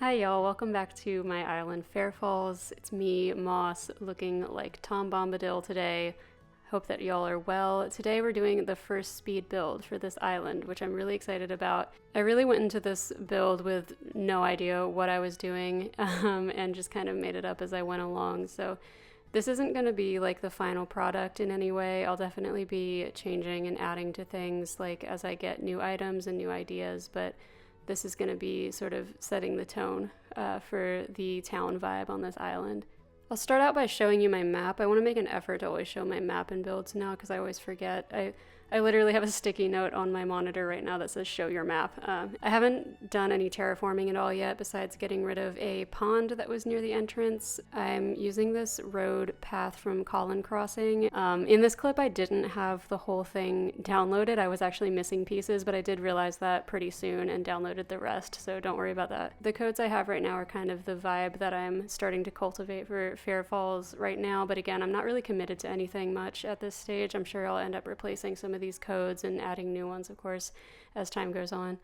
Hi y'all, welcome back to my island Fairfalls. It's me, Moss, looking like Tom Bombadil today. Hope that y'all are well. Today we're doing the first speed build for this island, which I'm really excited about. I really went into this build with no idea what I was doing and just kind of made it up as I went along. So this isn't going to be like the final product in any way. I'll definitely be changing and adding to things like as I get new items and new ideas, but this is going to be sort of setting the tone for the town vibe on this island. I'll start out by showing you my map. I want to make an effort to always show my map in builds now because I always forget. I literally have a sticky note on my monitor right now that says show your map. I haven't done any terraforming at all yet besides getting rid of a pond that was near the entrance. I'm using this road path from Colin.crossing. In this clip I didn't have the whole thing downloaded. I was actually missing pieces, but I did realize that pretty soon and downloaded the rest, so don't worry about that. The codes I have right now are kind of the vibe that I'm starting to cultivate for Fairfalls right now, but again, I'm not really committed to anything much at this stage. I'm sure I'll end up replacing some of these codes and adding new ones, of course, as time goes on.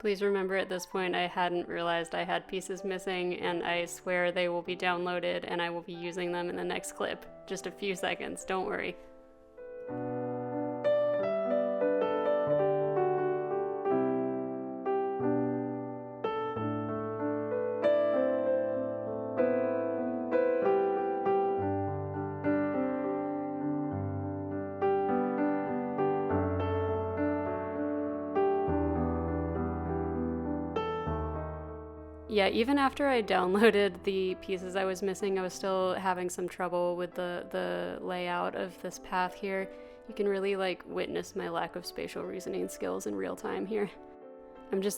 Please remember at this point I hadn't realized I had pieces missing, and I swear they will be downloaded and I will be using them in the next clip. Just a few seconds, don't worry. Yeah, even after I downloaded the pieces I was missing, I was still having some trouble with the layout of this path here. You can really like witness my lack of spatial reasoning skills in real time here.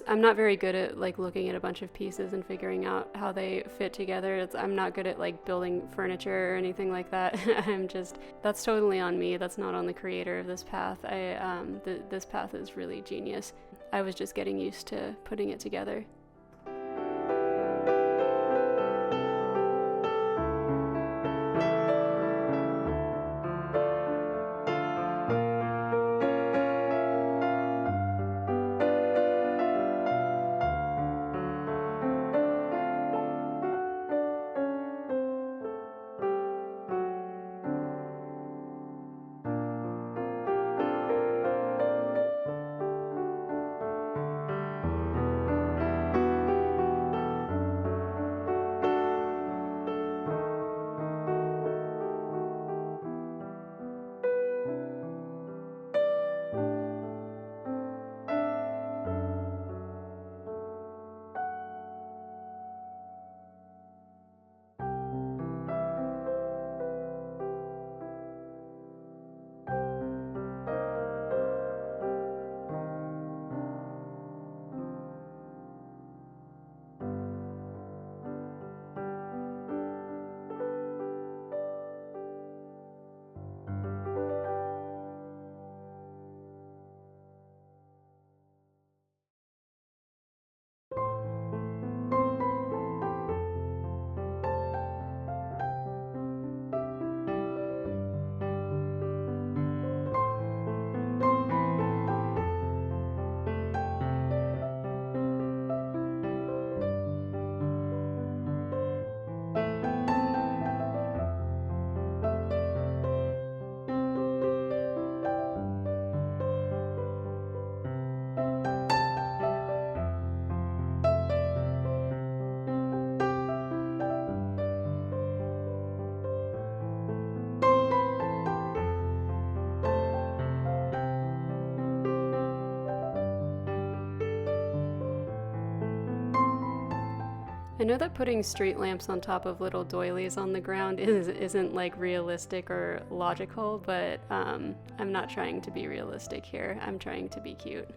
I'm not very good at like looking at a bunch of pieces and figuring out how they fit together. I'm not good at like building furniture or anything like that. That's totally on me. That's not on the creator of this path. This path is really genius. I was just getting used to putting it together. I know that putting street lamps on top of little doilies on the ground isn't like realistic or logical, but I'm not trying to be realistic here. I'm trying to be cute.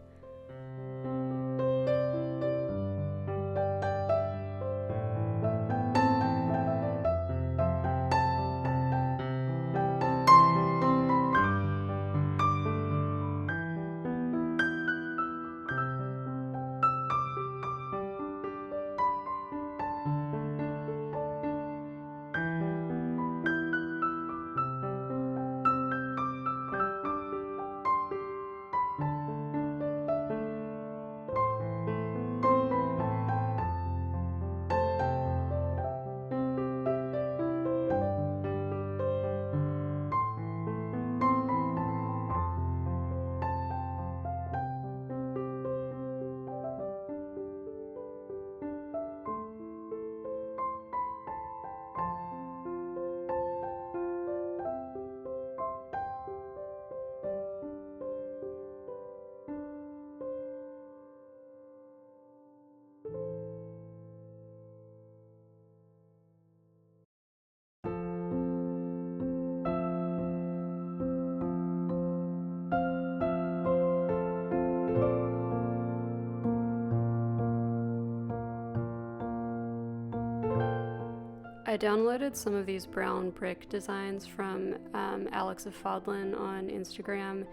I downloaded some of these brown brick designs from Alex of Fodlin on Instagram,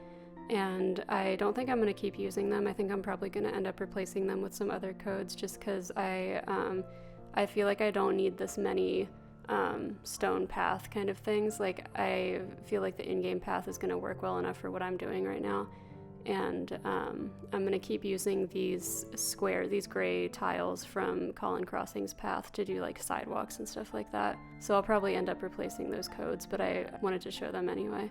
and I don't think I'm going to keep using them. I think I'm probably going to end up replacing them with some other codes just because I feel like I don't need this many stone path kind of things. Like, I feel like the in-game path is going to work well enough for what I'm doing right now. And I'm going to keep using these gray tiles from Colin.Crossing's path to do like sidewalks and stuff like that. So I'll probably end up replacing those codes, but I wanted to show them anyway.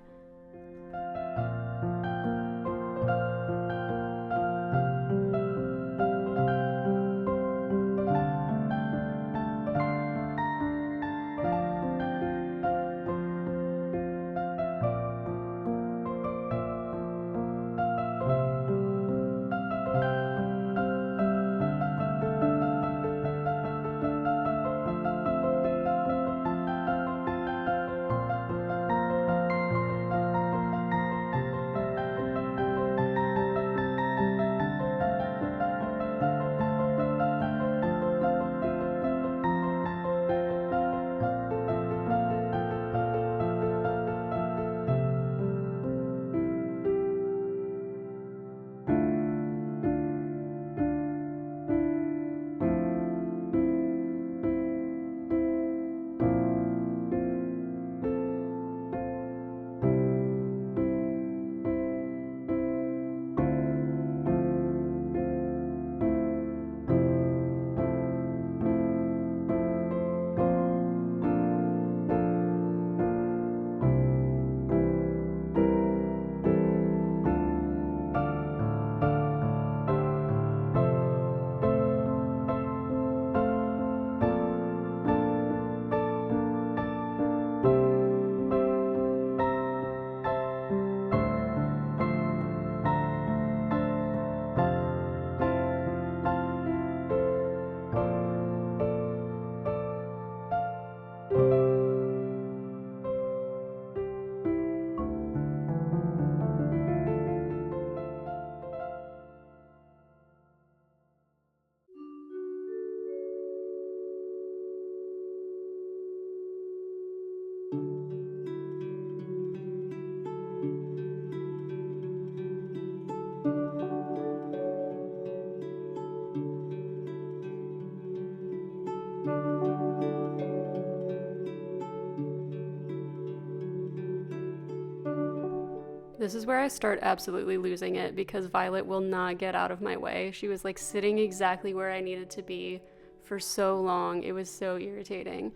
This is where I start absolutely losing it because Violet will not get out of my way. She was like sitting exactly where I needed to be for so long. It was so irritating.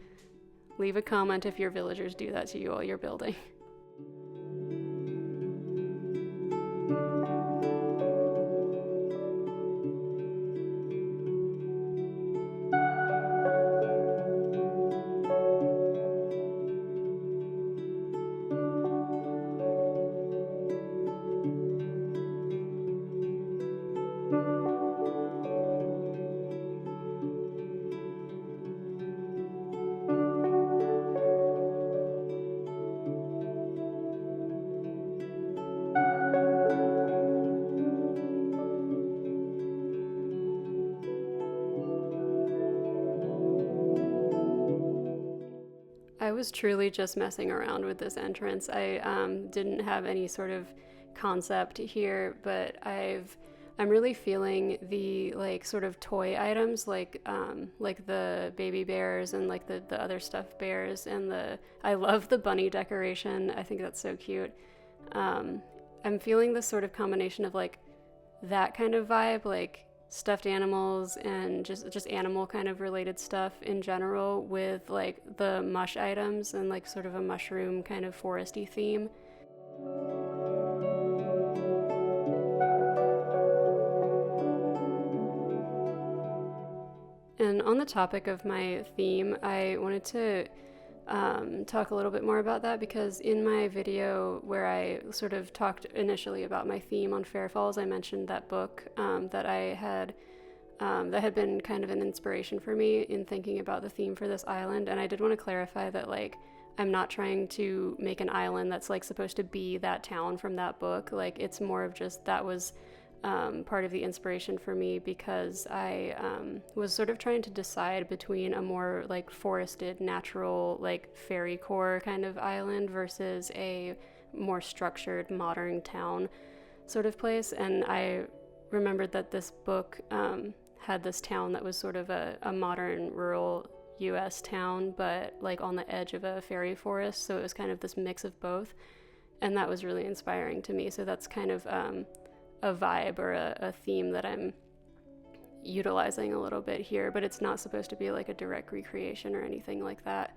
Leave a comment if your villagers do that to you while you're building. was truly just messing around with this entrance. I didn't have any sort of concept here, but I'm really feeling the like sort of toy items, like the baby bears and like the other stuffed bears, and I love the bunny decoration. I think that's so cute. I'm feeling this sort of combination of like that kind of vibe, like stuffed animals and just animal kind of related stuff in general, with like the mush items and like sort of a mushroom kind of foresty theme. And on the topic of my theme, I wanted to talk a little bit more about that, because in my video where I sort of talked initially about my theme on Fairfalls, I mentioned that book that had been kind of an inspiration for me in thinking about the theme for this island. And I did want to clarify that like I'm not trying to make an island that's like supposed to be that town from that book. Like it's more of just that was part of the inspiration for me, because I was sort of trying to decide between a more like forested, natural, like fairycore kind of island versus a more structured, modern town sort of place. And I remembered that this book had this town that was sort of a modern rural US town, but like on the edge of a fairy forest. So it was kind of this mix of both. And that was really inspiring to me. So that's kind of a vibe or a theme that I'm utilizing a little bit here, but it's not supposed to be like a direct recreation or anything like that.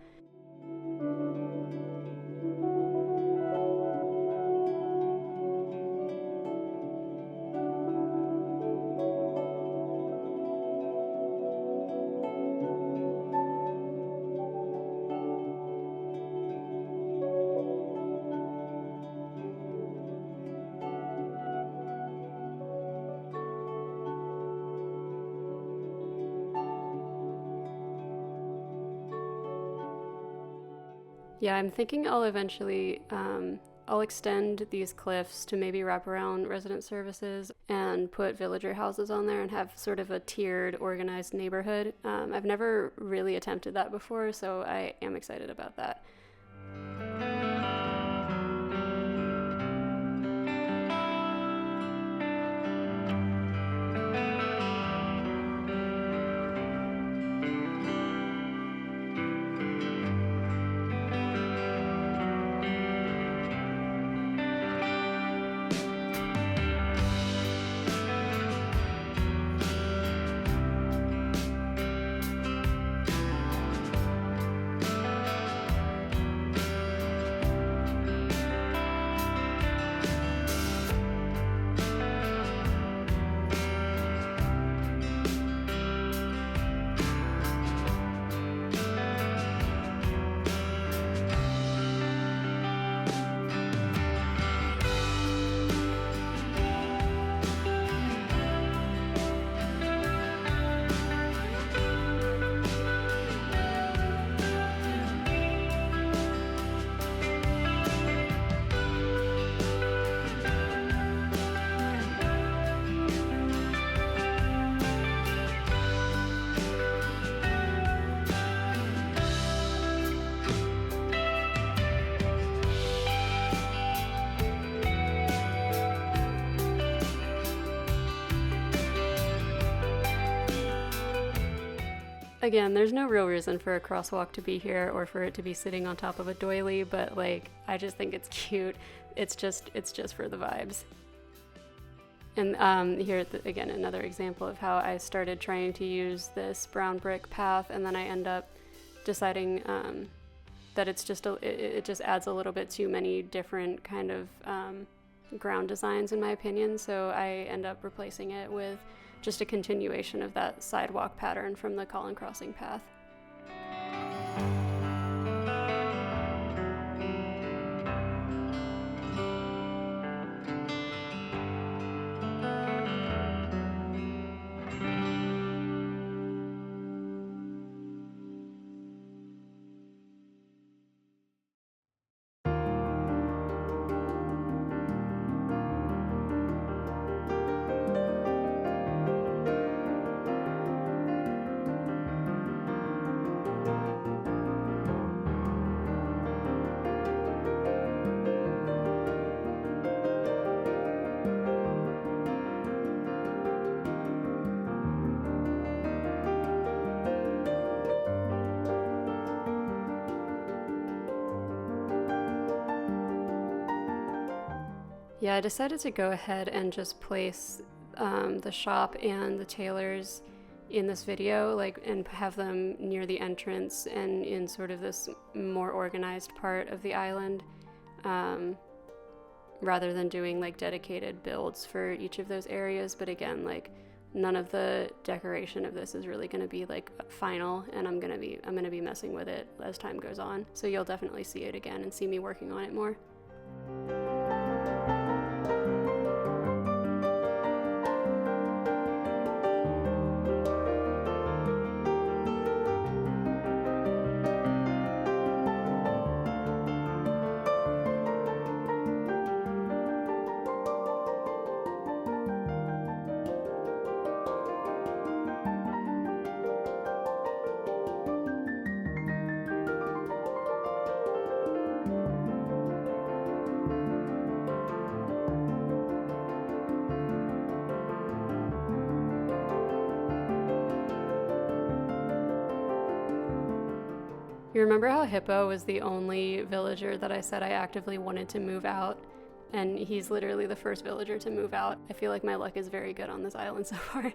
Yeah, I'm thinking I'll eventually, I'll extend these cliffs to maybe wrap around resident services and put villager houses on there and have sort of a tiered, organized neighborhood. I've never really attempted that before, so I am excited about that. Again, there's no real reason for a crosswalk to be here or for it to be sitting on top of a doily, but like I just think it's cute. It's just for the vibes. And here again, another example of how I started trying to use this brown brick path, and then I end up deciding that it's just it just adds a little bit too many different kind of ground designs in my opinion. So I end up replacing it with just a continuation of that sidewalk pattern from the Colin.crossing path. Yeah, I decided to go ahead and just place the shop and the tailors in this video, like, and have them near the entrance and in sort of this more organized part of the island, rather than doing like dedicated builds for each of those areas. But again, like, none of the decoration of this is really going to be like final, and I'm gonna be messing with it as time goes on. So you'll definitely see it again and see me working on it more. You remember how Hippo was the only villager that I said I actively wanted to move out? And he's literally the first villager to move out. I feel like my luck is very good on this island so far.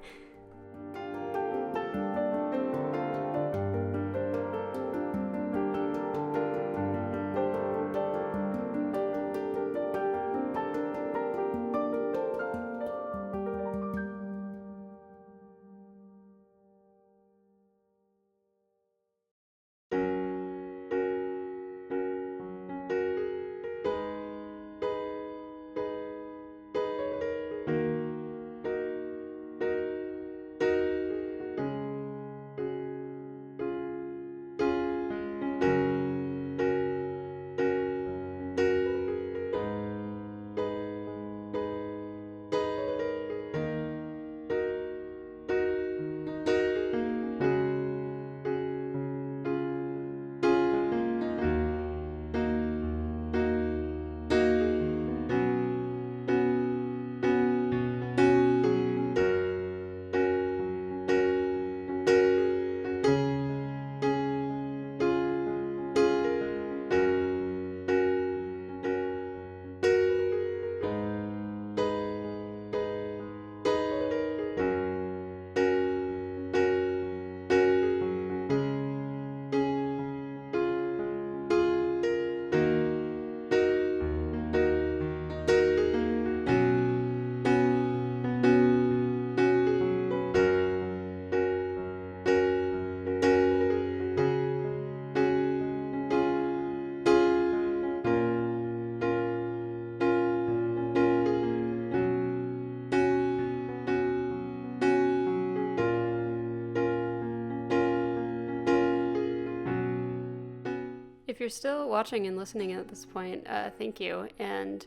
If you're still watching and listening at this point, thank you. And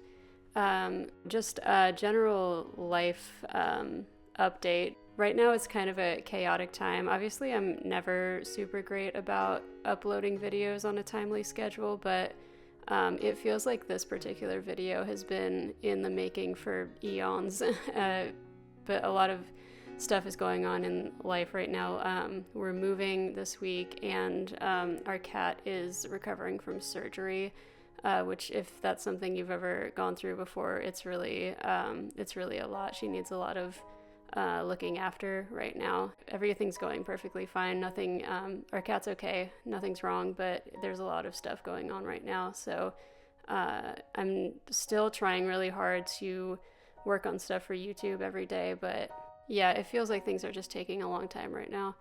just a general life update. Right now it's kind of a chaotic time. Obviously, I'm never super great about uploading videos on a timely schedule, but it feels like this particular video has been in the making for eons. But a lot of stuff is going on in life right now. We're moving this week, and our cat is recovering from surgery, which, if that's something you've ever gone through before, it's really a lot. She needs a lot of looking after right now. Everything's going perfectly fine. Nothing, our cat's okay. Nothing's wrong, but there's a lot of stuff going on right now. So I'm still trying really hard to work on stuff for YouTube every day, but yeah, it feels like things are just taking a long time right now.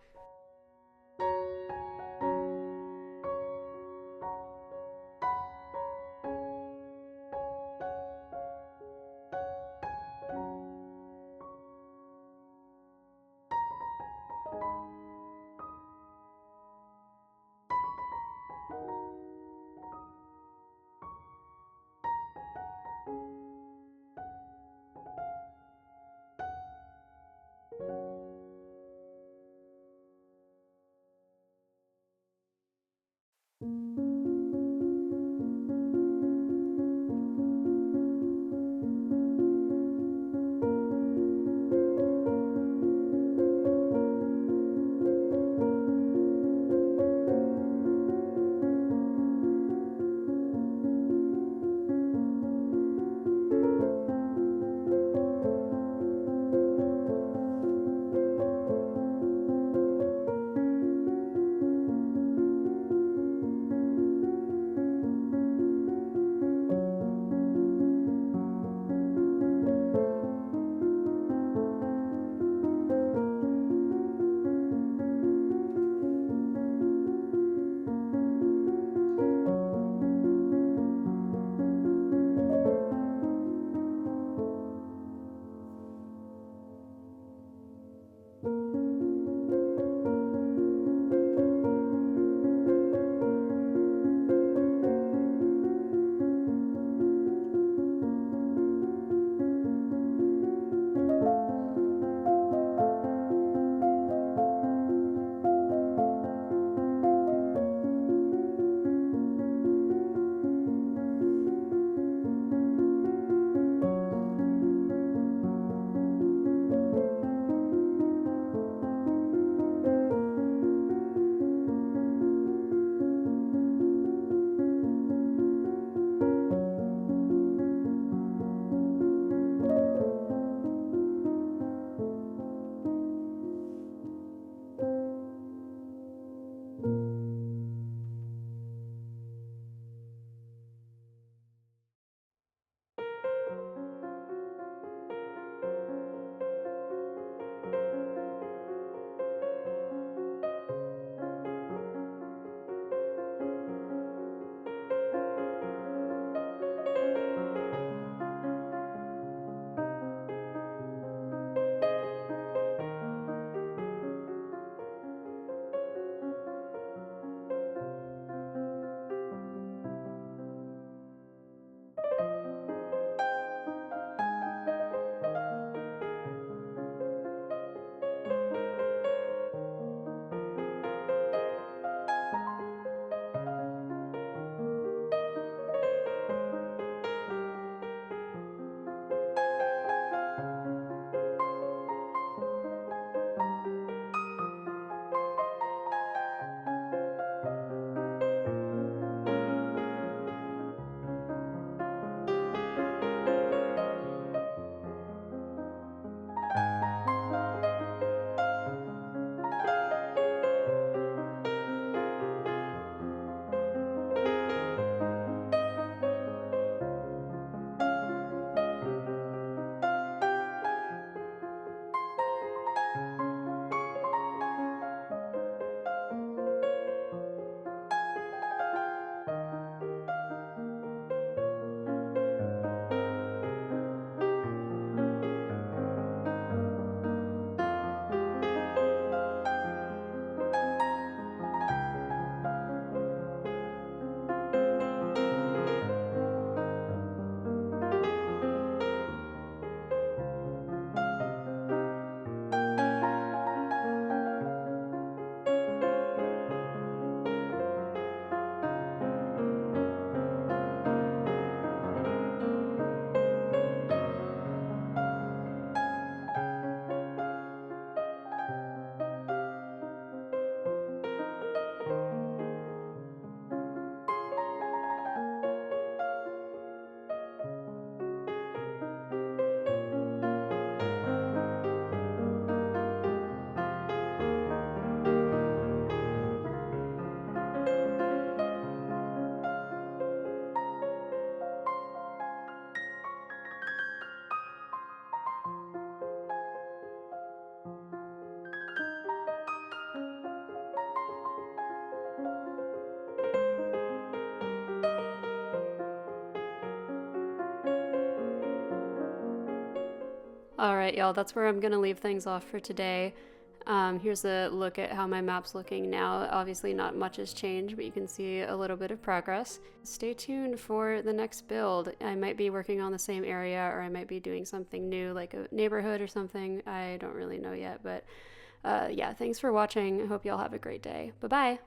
All right, y'all, that's where I'm gonna leave things off for today. Here's a look at how my map's looking now. Obviously not much has changed, but you can see a little bit of progress. Stay tuned for the next build. I might be working on the same area, or I might be doing something new, like a neighborhood or something. I don't really know yet, but yeah, thanks for watching. I hope y'all have a great day. Bye-bye.